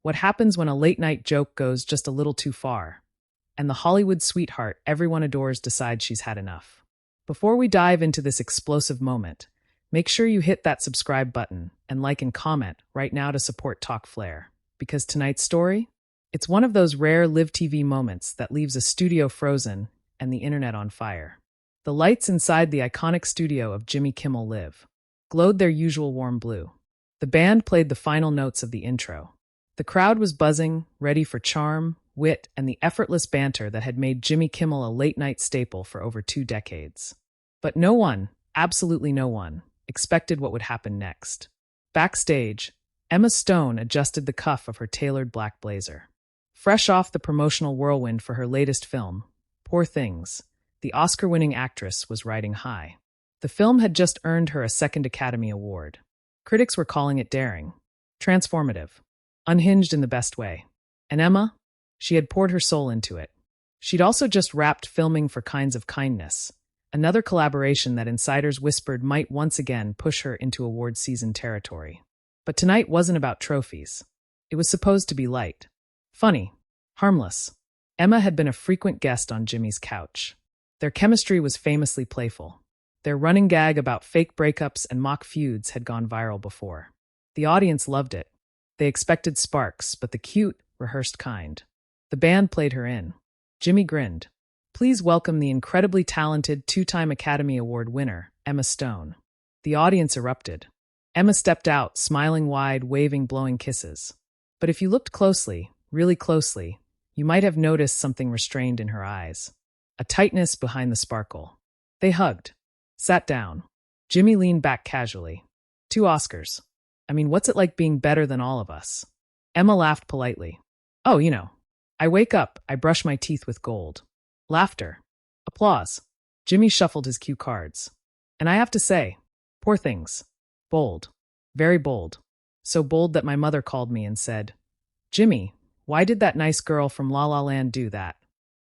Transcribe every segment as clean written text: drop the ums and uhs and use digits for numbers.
What happens when a late-night joke goes just a little too far, and the Hollywood sweetheart everyone adores decides she's had enough. Before we dive into this explosive moment, make sure you hit that subscribe button and like and comment right now to support Talk Flair, because tonight's story, it's one of those rare live TV moments that leaves a studio frozen and the internet on fire. The lights inside the iconic studio of Jimmy Kimmel Live glowed their usual warm blue. The band played the final notes of the intro. The crowd was buzzing, ready for charm, wit, and the effortless banter that had made Jimmy Kimmel a late-night staple for over 2 decades. But no one, absolutely no one, expected what would happen next. Backstage, Emma Stone adjusted the cuff of her tailored black blazer. Fresh off the promotional whirlwind for her latest film, Poor Things, the Oscar-winning actress was riding high. The film had just earned her a second Academy Award. Critics were calling it daring, transformative, unhinged in the best way. And Emma? She had poured her soul into it. She'd also just wrapped filming for Kinds of Kindness, another collaboration that insiders whispered might once again push her into award season territory. But tonight wasn't about trophies. It was supposed to be light, funny, harmless. Emma had been a frequent guest on Jimmy's couch. Their chemistry was famously playful. Their running gag about fake breakups and mock feuds had gone viral before. The audience loved it. They expected sparks, but the cute, rehearsed kind. The band played her in. Jimmy grinned. Please welcome the incredibly talented 2-time Academy Award winner, Emma Stone. The audience erupted. Emma stepped out, smiling wide, waving blowing kisses. But if you looked closely, really closely, you might have noticed something restrained in her eyes. A tightness behind the sparkle. They hugged. Sat down. Jimmy leaned back casually. 2 Oscars. I mean, what's it like being better than all of us? Emma laughed politely. Oh, I wake up, I brush my teeth with gold. Laughter. Applause. Jimmy shuffled his cue cards. And I have to say, Poor Things. Bold. Very bold. So bold that my mother called me and said, Jimmy, why did that nice girl from La La Land do that?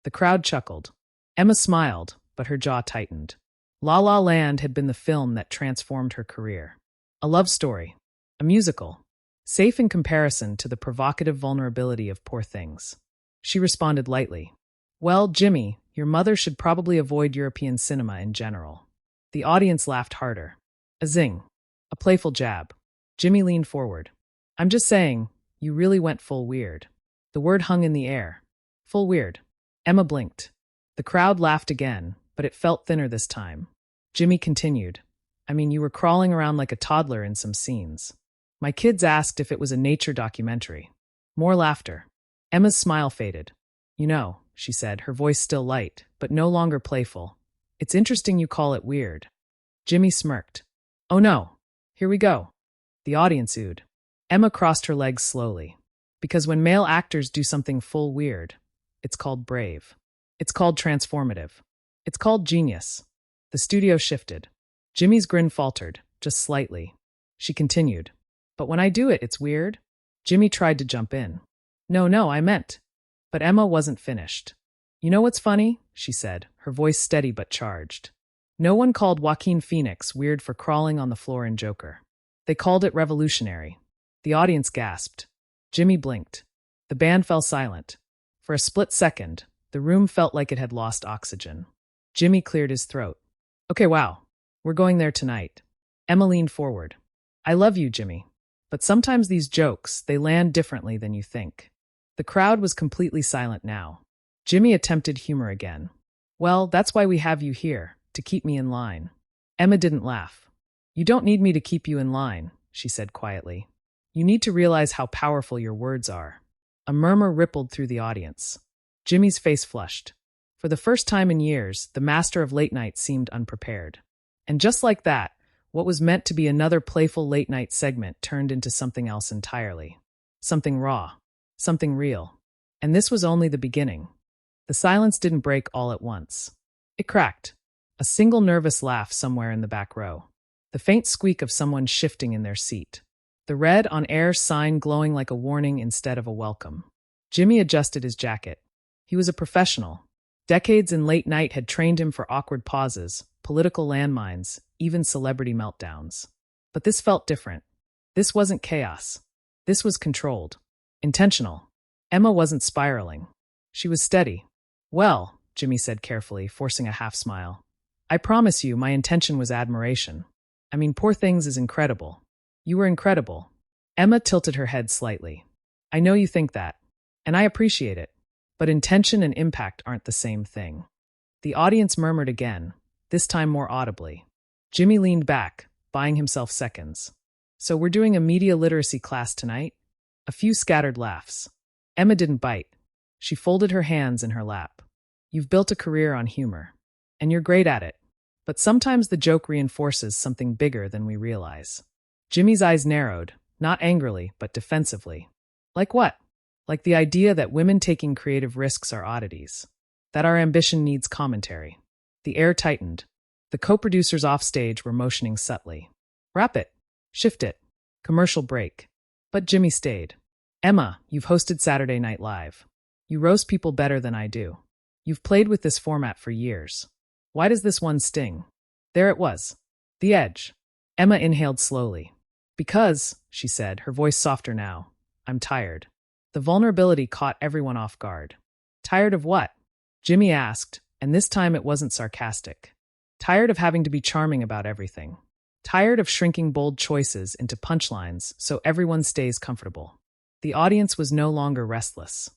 The crowd chuckled. Emma smiled, but her jaw tightened. La La Land had been the film that transformed her career. A love story. A musical. Safe in comparison to the provocative vulnerability of Poor Things. She responded lightly. Well, Jimmy, your mother should probably avoid European cinema in general. The audience laughed harder. A zing. A playful jab. Jimmy leaned forward. I'm just saying, you really went full weird. The word hung in the air. Full weird. Emma blinked. The crowd laughed again, but it felt thinner this time. Jimmy continued. I mean, you were crawling around like a toddler in some scenes. My kids asked if it was a nature documentary. More laughter. Emma's smile faded. She said, her voice still light, but no longer playful. It's interesting you call it weird. Jimmy smirked. Oh no, here we go. The audience oohed. Emma crossed her legs slowly. Because when male actors do something full weird, it's called brave. It's called transformative. It's called genius. The studio shifted. Jimmy's grin faltered, just slightly. She continued. But when I do it, it's weird. Jimmy tried to jump in. No, I meant. But Emma wasn't finished. You know what's funny? She said, her voice steady but charged. No one called Joaquin Phoenix weird for crawling on the floor in Joker. They called it revolutionary. The audience gasped. Jimmy blinked. The band fell silent. For a split second, the room felt like it had lost oxygen. Jimmy cleared his throat. Okay, wow. We're going there tonight. Emma leaned forward. I love you, Jimmy. But sometimes these jokes, they land differently than you think. The crowd was completely silent now. Jimmy attempted humor again. Well, that's why we have you here, to keep me in line. Emma didn't laugh. You don't need me to keep you in line, she said quietly. You need to realize how powerful your words are. A murmur rippled through the audience. Jimmy's face flushed. For the first time in years, the master of late night seemed unprepared. And just like that, what was meant to be another playful late-night segment turned into something else entirely. Something raw. Something real. And this was only the beginning. The silence didn't break all at once. It cracked. A single nervous laugh somewhere in the back row. The faint squeak of someone shifting in their seat. The red on-air sign glowing like a warning instead of a welcome. Jimmy adjusted his jacket. He was a professional. Decades in late night had trained him for awkward pauses, political landmines, even celebrity meltdowns. But this felt different. This wasn't chaos. This was controlled. Intentional. Emma wasn't spiraling. She was steady. Well, Jimmy said carefully, forcing a half smile. I promise you, my intention was admiration. I mean, Poor Things is incredible. You were incredible. Emma tilted her head slightly. I know you think that, and I appreciate it, but intention and impact aren't the same thing. The audience murmured again, this time more audibly. Jimmy leaned back, buying himself seconds. So we're doing a media literacy class tonight? A few scattered laughs. Emma didn't bite. She folded her hands in her lap. You've built a career on humor, and you're great at it. But sometimes the joke reinforces something bigger than we realize. Jimmy's eyes narrowed, not angrily, but defensively. Like what? Like the idea that women taking creative risks are oddities. That our ambition needs commentary. The air tightened. The co-producers offstage were motioning subtly. Wrap it. Shift it. Commercial break. But Jimmy stayed. Emma, you've hosted Saturday Night Live. You roast people better than I do. You've played with this format for years. Why does this one sting? There it was. The edge. Emma inhaled slowly. Because, she said, her voice softer now, I'm tired. The vulnerability caught everyone off guard. Tired of what? Jimmy asked, and this time it wasn't sarcastic. Tired of having to be charming about everything. Tired of shrinking bold choices into punchlines so everyone stays comfortable. The audience was no longer restless.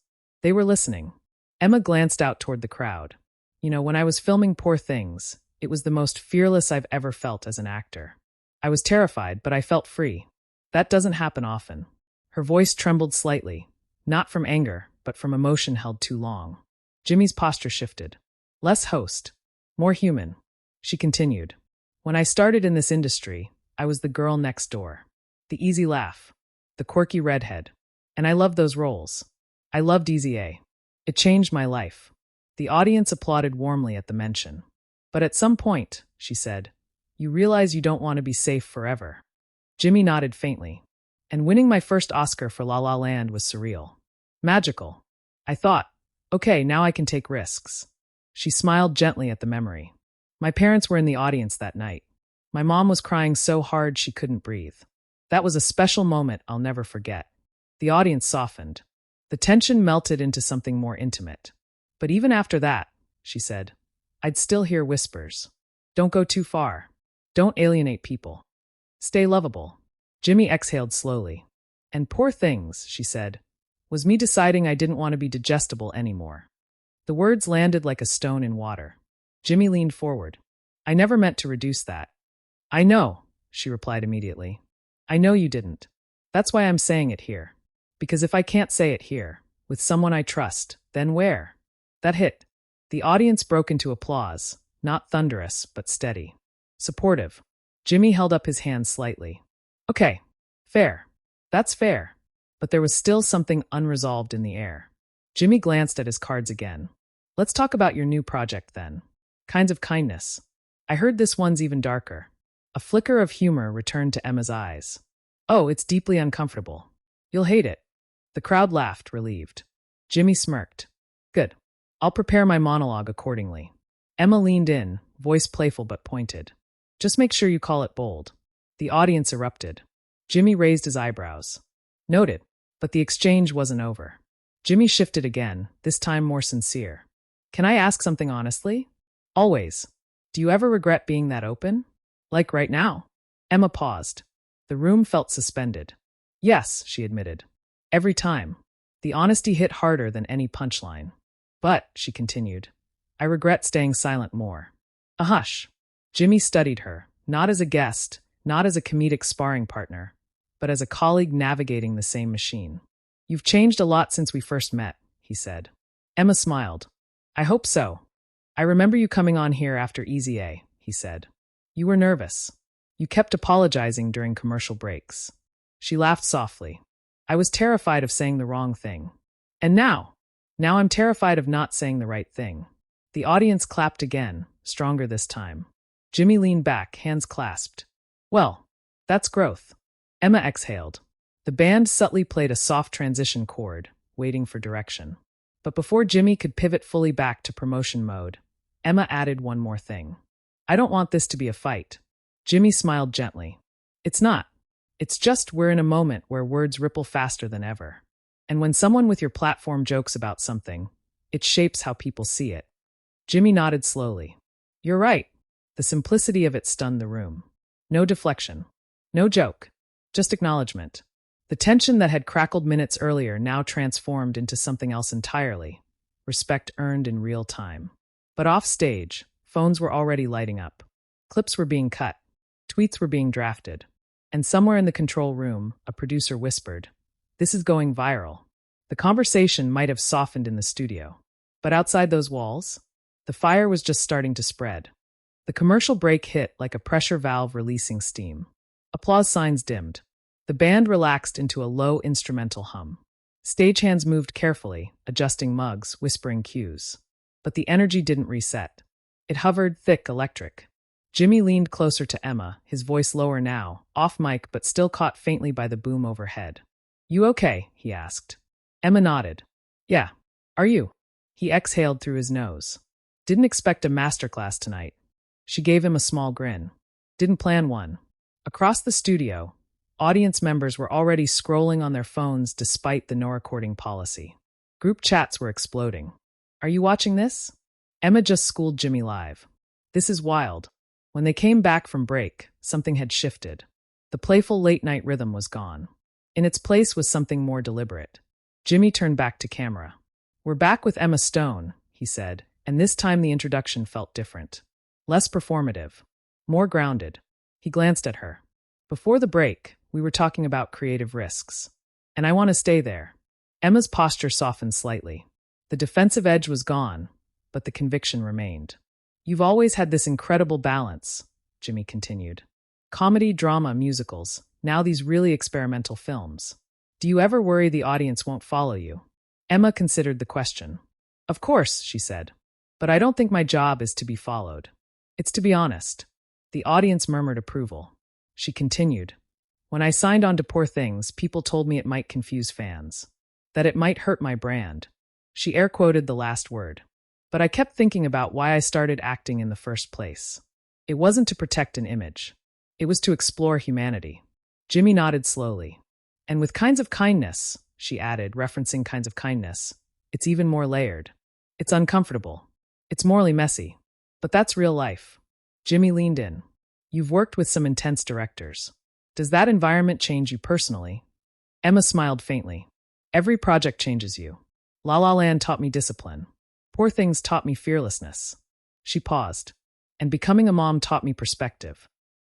They were listening. Emma glanced out toward the crowd. You know, when I was filming Poor Things, it was the most fearless I've ever felt as an actor. I was terrified, but I felt free. That doesn't happen often. Her voice trembled slightly, not from anger, but from emotion held too long. Jimmy's posture shifted. Less host, more human. She continued. When I started in this industry, I was the girl next door. The easy laugh. The quirky redhead. And I loved those roles. I loved Easy A. It changed my life. The audience applauded warmly at the mention. But at some point, she said, you realize you don't want to be safe forever. Jimmy nodded faintly. And winning my first Oscar for La La Land was surreal. Magical. I thought, okay, now I can take risks. She smiled gently at the memory. My parents were in the audience that night. My mom was crying so hard she couldn't breathe. That was a special moment I'll never forget. The audience softened. The tension melted into something more intimate. But even after that, she said, I'd still hear whispers. Don't go too far. Don't alienate people. Stay lovable. Jimmy exhaled slowly. And Poor Things, she said, was me deciding I didn't want to be digestible anymore. The words landed like a stone in water. Jimmy leaned forward. I never meant to reduce that. I know, she replied immediately. I know you didn't. That's why I'm saying it here. Because if I can't say it here, with someone I trust, then where? That hit. The audience broke into applause, not thunderous, but steady. Supportive. Jimmy held up his hand slightly. Okay, fair. That's fair. But there was still something unresolved in the air. Jimmy glanced at his cards again. Let's talk about your new project then. Kinds of Kindness. I heard this one's even darker. A flicker of humor returned to Emma's eyes. Oh, it's deeply uncomfortable. You'll hate it. The crowd laughed, relieved. Jimmy smirked. Good. I'll prepare my monologue accordingly. Emma leaned in, voice playful but pointed. Just make sure you call it bold. The audience erupted. Jimmy raised his eyebrows. Noted. But the exchange wasn't over. Jimmy shifted again, this time more sincere. Can I ask something honestly? Always. Do you ever regret being that open? Like right now? Emma paused. The room felt suspended. Yes, she admitted. Every time. The honesty hit harder than any punchline. But, she continued, I regret staying silent more. A hush. Jimmy studied her, not as a guest, not as a comedic sparring partner, but as a colleague navigating the same machine. You've changed a lot since we first met, he said. Emma smiled. I hope so. I remember you coming on here after Easy A, he said. You were nervous. You kept apologizing during commercial breaks. She laughed softly. I was terrified of saying the wrong thing. And now I'm terrified of not saying the right thing. The audience clapped again, stronger this time. Jimmy leaned back, hands clasped. Well, that's growth. Emma exhaled. The band subtly played a soft transition chord, waiting for direction. But before Jimmy could pivot fully back to promotion mode, Emma added one more thing. I don't want this to be a fight. Jimmy smiled gently. It's not. It's just we're in a moment where words ripple faster than ever. And when someone with your platform jokes about something, it shapes how people see it. Jimmy nodded slowly. You're right. The simplicity of it stunned the room. No deflection. No joke. Just acknowledgement. The tension that had crackled minutes earlier now transformed into something else entirely. Respect earned in real time. But off stage, phones were already lighting up. Clips were being cut. Tweets were being drafted. And somewhere in the control room, a producer whispered, "This is going viral." The conversation might have softened in the studio. But outside those walls, the fire was just starting to spread. The commercial break hit like a pressure valve releasing steam. Applause signs dimmed. The band relaxed into a low instrumental hum. Stagehands moved carefully, adjusting mugs, whispering cues. But the energy didn't reset. It hovered, thick, electric. Jimmy leaned closer to Emma, his voice lower now, off mic but still caught faintly by the boom overhead. "You okay?" he asked. Emma nodded. "Yeah. Are you?" He exhaled through his nose. "Didn't expect a masterclass tonight." She gave him a small grin. "Didn't plan one." Across the studio, audience members were already scrolling on their phones despite the no recording policy. Group chats were exploding. "Are you watching this?" Emma just schooled Jimmy live. "This is wild." When they came back from break, something had shifted. The playful late-night rhythm was gone. In its place was something more deliberate. Jimmy turned back to camera. "We're back with Emma Stone," he said, and this time the introduction felt different. Less performative. More grounded. He glanced at her. "Before the break, we were talking about creative risks. And I want to stay there." Emma's posture softened slightly. The defensive edge was gone, but the conviction remained. "You've always had this incredible balance," Jimmy continued. "Comedy, drama, musicals, now these really experimental films. Do you ever worry the audience won't follow you?" Emma considered the question. "Of course," she said. "But I don't think my job is to be followed. It's to be honest." The audience murmured approval. She continued. "When I signed on to Poor Things, people told me it might confuse fans. That it might hurt my brand." She air-quoted the last word. "But I kept thinking about why I started acting in the first place. It wasn't to protect an image. It was to explore humanity." Jimmy nodded slowly. "And with kinds of kindness," she added, referencing kinds of kindness, "it's even more layered. It's uncomfortable. It's morally messy. But that's real life." Jimmy leaned in. "You've worked with some intense directors. Does that environment change you personally?" Emma smiled faintly. "Every project changes you. La La Land taught me discipline. Poor Things taught me fearlessness." She paused. "And becoming a mom taught me perspective."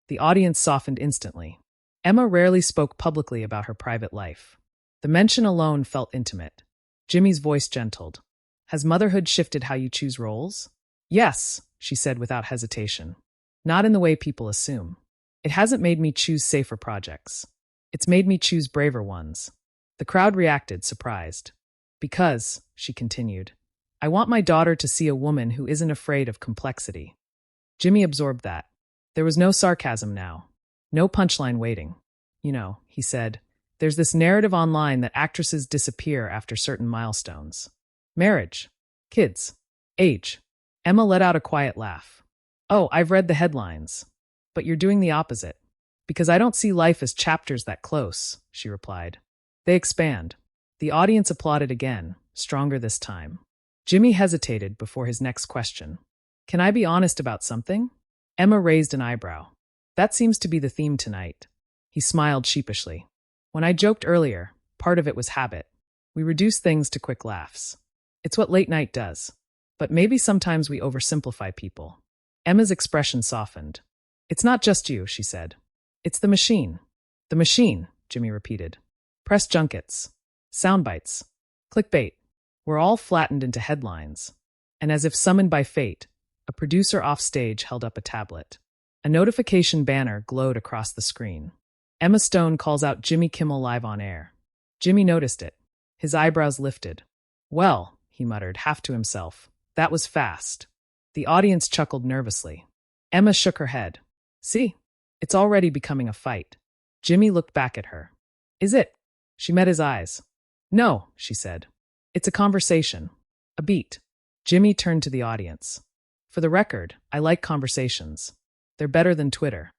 The audience softened instantly. Emma rarely spoke publicly about her private life. The mention alone felt intimate. Jimmy's voice gentled. "Has motherhood shifted how you choose roles?" "Yes," she said without hesitation. "Not in the way people assume. It hasn't made me choose safer projects. It's made me choose braver ones." The crowd reacted, surprised. "Because," she continued, "I want my daughter to see a woman who isn't afraid of complexity." Jimmy absorbed that. There was no sarcasm now. No punchline waiting. "You know," he said, "there's this narrative online that actresses disappear after certain milestones. Marriage. Kids. Age." Emma let out a quiet laugh. "Oh, I've read the headlines. But you're doing the opposite." "Because I don't see life as chapters that close," she replied. "They expand." The audience applauded again, stronger this time. Jimmy hesitated before his next question. "Can I be honest about something?" Emma raised an eyebrow. "That seems to be the theme tonight." He smiled sheepishly. "When I joked earlier, part of it was habit. We reduce things to quick laughs. It's what late night does. But maybe sometimes we oversimplify people." Emma's expression softened. "It's not just you," she said. "It's the machine." "The machine," Jimmy repeated. "Press junkets. Sound bites. Clickbait. We're all flattened into headlines." And as if summoned by fate, a producer off stage held up a tablet. A notification banner glowed across the screen. Emma Stone calls out Jimmy Kimmel live on air. Jimmy noticed it. His eyebrows lifted. "Well," he muttered, half to himself, "that was fast." The audience chuckled nervously. Emma shook her head. "See? It's already becoming a fight." Jimmy looked back at her. "Is it?" She met his eyes. "No," she said. "It's a conversation. A beat." Jimmy turned to the audience. "For the record, I like conversations. They're better than Twitter."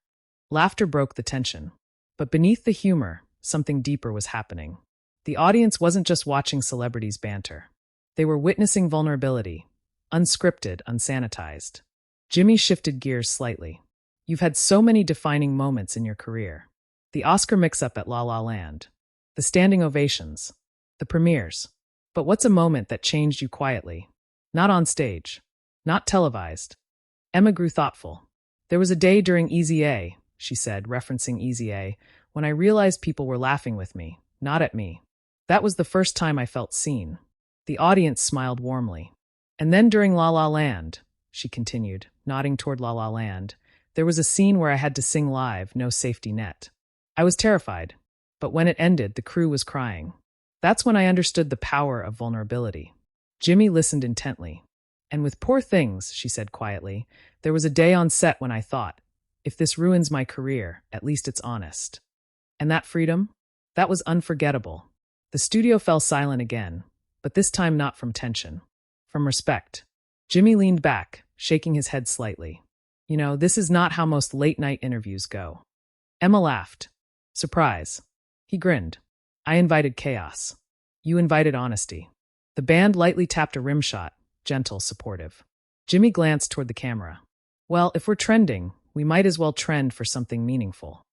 Laughter broke the tension. But beneath the humor, something deeper was happening. The audience wasn't just watching celebrities banter. They were witnessing vulnerability, unscripted, unsanitized. Jimmy shifted gears slightly. You've had so many defining moments in your career. The Oscar mix-up at La La Land. The standing ovations. The premieres. But what's a moment that changed you quietly? Not on stage. Not televised. Emma grew thoughtful. There was a day during Easy A, she said, referencing Easy A, when I realized people were laughing with me, not at me. That was the first time I felt seen. The audience smiled warmly. And then during La La Land, she continued, nodding toward La La Land, there was a scene where I had to sing live, no safety net. I was terrified, but when it ended, the crew was crying. That's when I understood the power of vulnerability. Jimmy listened intently. And with Poor Things, she said quietly, there was a day on set when I thought, if this ruins my career, at least it's honest. And that freedom? That was unforgettable. The studio fell silent again, but this time not from tension. From respect. Jimmy leaned back, shaking his head slightly. You know, this is not how most late-night interviews go. Emma laughed. Surprise. He grinned. I invited chaos. You invited honesty. The band lightly tapped a rim shot, gentle, supportive. Jimmy glanced toward the camera. Well, if we're trending, we might as well trend for something meaningful.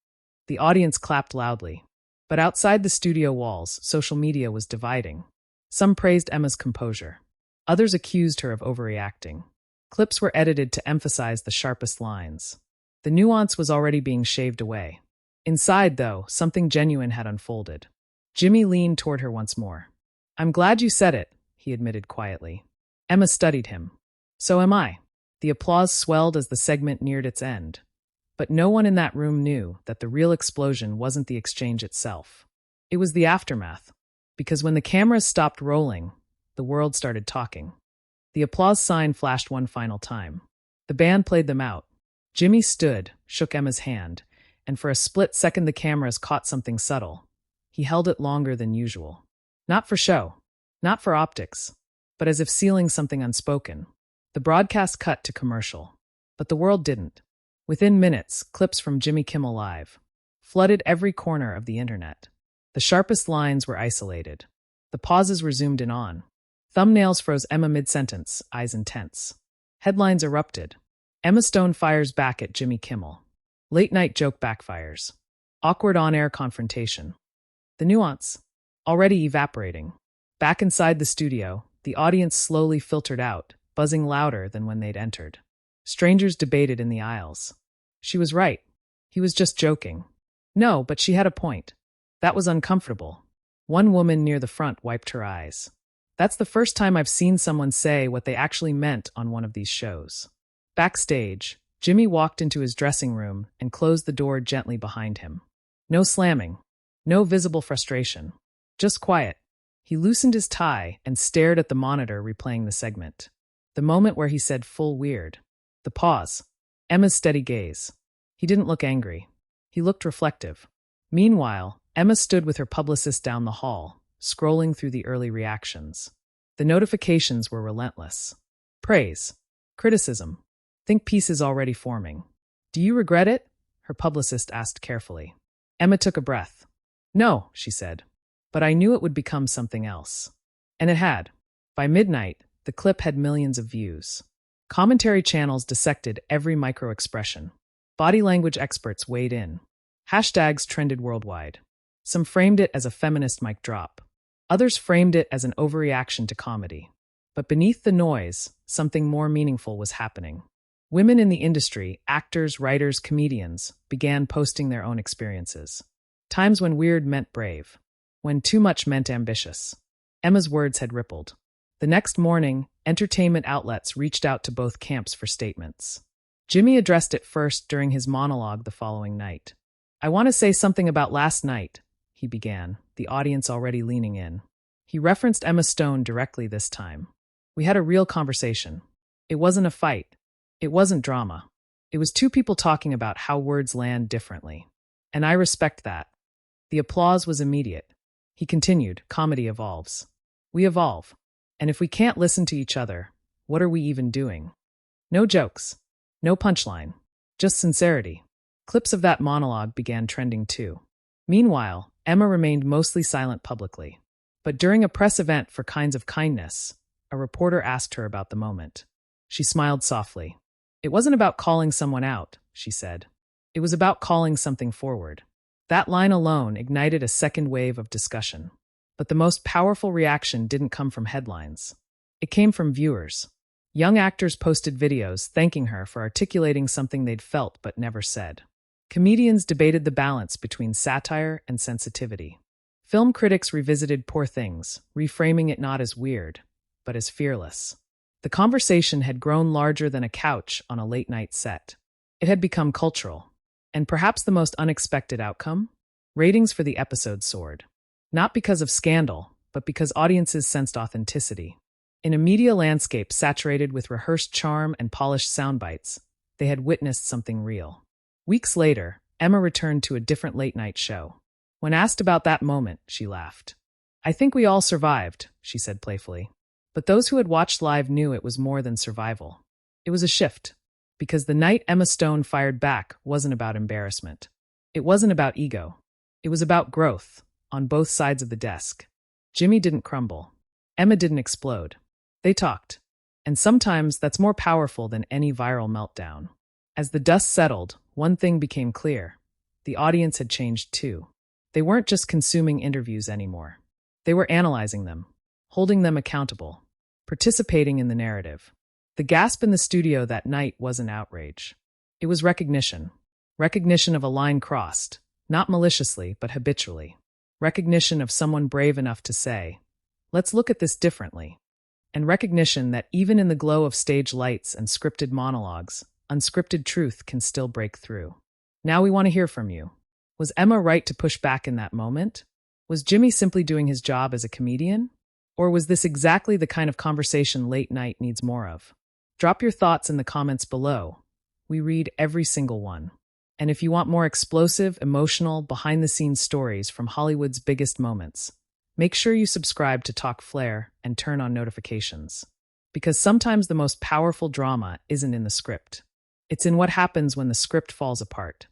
The audience clapped loudly. But outside the studio walls, social media was dividing. Some praised Emma's composure. Others accused her of overreacting. Clips were edited to emphasize the sharpest lines. The nuance was already being shaved away. Inside, though, something genuine had unfolded. Jimmy leaned toward her once more. I'm glad you said it, he admitted quietly. Emma studied him. So am I. The applause swelled as the segment neared its end. But no one in that room knew that the real explosion wasn't the exchange itself. It was the aftermath. Because when the cameras stopped rolling, the world started talking. The applause sign flashed one final time. The band played them out. Jimmy stood, shook Emma's hand, and for a split second the cameras caught something subtle. He held it longer than usual. Not for show, not for optics, but as if sealing something unspoken. The broadcast cut to commercial. But the world didn't. Within minutes, clips from Jimmy Kimmel Live flooded every corner of the internet. The sharpest lines were isolated. The pauses were zoomed in on. Thumbnails froze Emma mid-sentence, eyes intense. Headlines erupted. Emma Stone fires back at Jimmy Kimmel. Late-night joke backfires. Awkward on-air confrontation. The nuance, already evaporating. Back inside the studio, the audience slowly filtered out, buzzing louder than when they'd entered. Strangers debated in the aisles. She was right. He was just joking. No, but she had a point. That was uncomfortable. One woman near the front wiped her eyes. That's the first time I've seen someone say what they actually meant on one of these shows. Backstage, Jimmy walked into his dressing room and closed the door gently behind him. No slamming. No visible frustration. Just quiet. He loosened his tie and stared at the monitor replaying the segment. The moment where he said full weird. The pause. Emma's steady gaze. He didn't look angry. He looked reflective. Meanwhile, Emma stood with her publicist down the hall, scrolling through the early reactions. The notifications were relentless. Praise. Criticism. Think piece is already forming. Do you regret it? Her publicist asked carefully. Emma took a breath. No, she said. But I knew it would become something else. And it had. By midnight, the clip had millions of views. Commentary channels dissected every micro-expression. Body language experts weighed in. Hashtags trended worldwide. Some framed it as a feminist mic drop. Others framed it as an overreaction to comedy. But beneath the noise, something more meaningful was happening. Women in the industry, actors, writers, comedians, began posting their own experiences. Times when weird meant brave. When too much meant ambitious. Emma's words had rippled. The next morning, entertainment outlets reached out to both camps for statements. Jimmy addressed it first during his monologue the following night. I want to say something about last night, he began, the audience already leaning in. He referenced Emma Stone directly this time. We had a real conversation. It wasn't a fight. It wasn't drama. It was two people talking about how words land differently. And I respect that. The applause was immediate. He continued, comedy evolves. We evolve. And if we can't listen to each other, what are we even doing? No jokes. No punchline. Just sincerity. Clips of that monologue began trending too. Meanwhile, Emma remained mostly silent publicly. But during a press event for Kinds of Kindness, a reporter asked her about the moment. She smiled softly. It wasn't about calling someone out, she said. It was about calling something forward. That line alone ignited a second wave of discussion. But the most powerful reaction didn't come from headlines. It came from viewers. Young actors posted videos thanking her for articulating something they'd felt but never said. Comedians debated the balance between satire and sensitivity. Film critics revisited Poor Things, reframing it not as weird, but as fearless. The conversation had grown larger than a couch on a late-night set. It had become cultural. And perhaps the most unexpected outcome? Ratings for the episode soared. Not because of scandal, but because audiences sensed authenticity. In a media landscape saturated with rehearsed charm and polished soundbites, they had witnessed something real. Weeks later, Emma returned to a different late-night show. When asked about that moment, she laughed. "I think we all survived," she said playfully. But those who had watched live knew it was more than survival. It was a shift, because the night Emma Stone fired back wasn't about embarrassment. It wasn't about ego. It was about growth, on both sides of the desk. Jimmy didn't crumble. Emma didn't explode. They talked. And sometimes that's more powerful than any viral meltdown. As the dust settled, one thing became clear. The audience had changed too. They weren't just consuming interviews anymore. They were analyzing them, holding them accountable, participating in the narrative. The gasp in the studio that night wasn't outrage. It was recognition. Recognition of a line crossed, not maliciously, but habitually. Recognition of someone brave enough to say, "Let's look at this differently." And recognition that even in the glow of stage lights and scripted monologues, unscripted truth can still break through. Now we want to hear from you. Was Emma right to push back in that moment? Was Jimmy simply doing his job as a comedian? Or was this exactly the kind of conversation late night needs more of? Drop your thoughts in the comments below. We read every single one. And if you want more explosive, emotional, behind-the-scenes stories from Hollywood's biggest moments, make sure you subscribe to Talk Flair and turn on notifications. Because sometimes the most powerful drama isn't in the script. It's in what happens when the script falls apart.